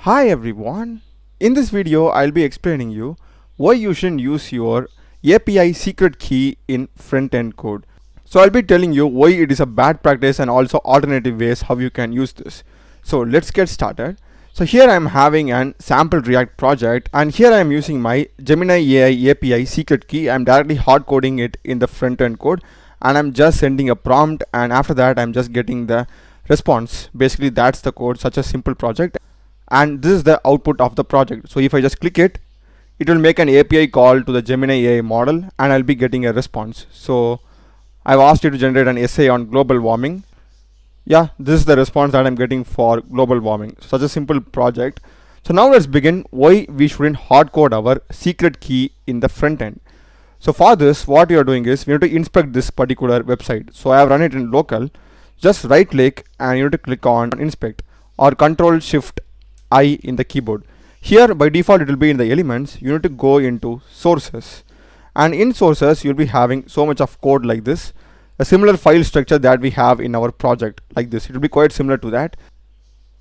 Hi everyone. In this video I'll be explaining you why you shouldn't use your API secret key in front-end code. So I'll be telling you why it is a bad practice and also alternative ways how you can use this. So let's get started. So here I'm having an sample React project, and here I'm using my Gemini AI API secret key. I'm directly hard coding it in the front-end code, and I'm just sending a prompt, and after that I'm just getting the response. Basically that's the code, such a simple project, and this is the output of the project. So if I just click it, it will make an API call to the Gemini AI model, and I'll be getting a response. So I've asked it to generate an essay on global warming. Yeah, this is the response that I'm getting for global warming. Such a simple project. So now let's begin why we shouldn't hard code our secret key in the front end. So for this, what we are doing is we need to inspect this particular website. So I have run it in local. Just right click and you need to click on inspect, or Control Shift I in the keyboard. Here by default it will be in the elements. You need to go into sources, and in sources you'll be having so much of code like this, a similar file structure that we have in our project like this. It will be quite similar to that,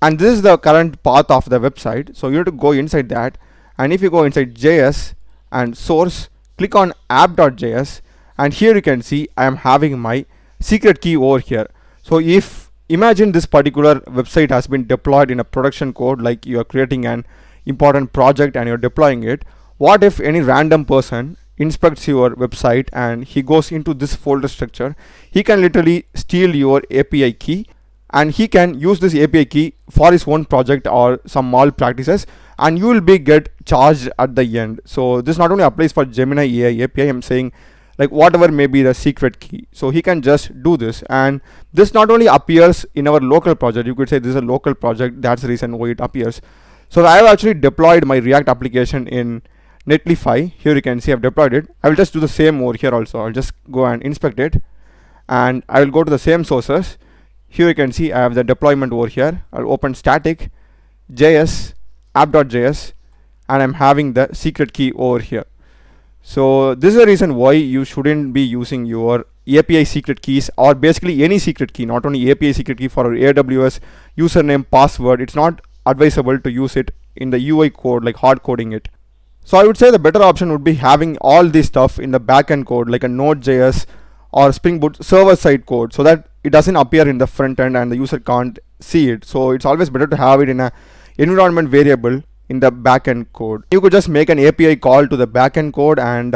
and this is the current path of the website. So you need to go inside that, and if you go inside JS and source, click on app.js, and here you can see I am having my secret key over here. So if imagine this particular website has been deployed in a production code, like you are creating an important project and you're deploying it. What if any random person inspects your website and he goes into this folder structure? He can literally steal your API key, and he can use this API key for his own project or some malpractices, and you will be get charged at the end. So this not only applies for Gemini AI API, I'm saying like whatever may be the secret key. So he can just do this, and this not only appears in our local project. You could say this is a local project, that's the reason why it appears. So I have actually deployed my React application in Netlify. Here you can see I've deployed it. I will just do the same over here also. I'll just go and inspect it, and I will go to the same sources. Here you can see I have the deployment over here. I'll open static JS app.js, and I'm having the secret key over here. So this is the reason why you shouldn't be using your API secret keys, or basically any secret key, not only API secret key, for our AWS username, password. It's not advisable to use it in the UI code, like hard coding it. So I would say the better option would be having all this stuff in the backend code, like a Node.js or Spring Boot server side code, so that it doesn't appear in the front end and the user can't see it. So it's always better to have it in a environment variable in the backend code. You could just make an API call to the backend code and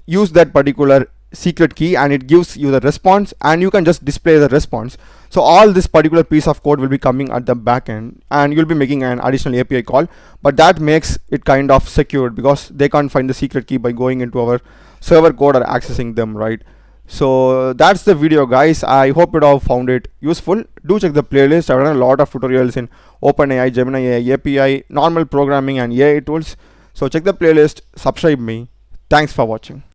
use that particular secret key, and it gives you the response, and you can just display the response. So all this particular piece of code will be coming at the backend, and you'll be making an additional API call, but that makes it kind of secured because they can't find the secret key by going into our server code or accessing them, right? So that's the video, guys. I hope you have found it useful. Do check the playlist. I've done a lot of tutorials in OpenAI, Gemini AI, API, normal programming and AI tools. So check the playlist, subscribe me. Thanks for watching.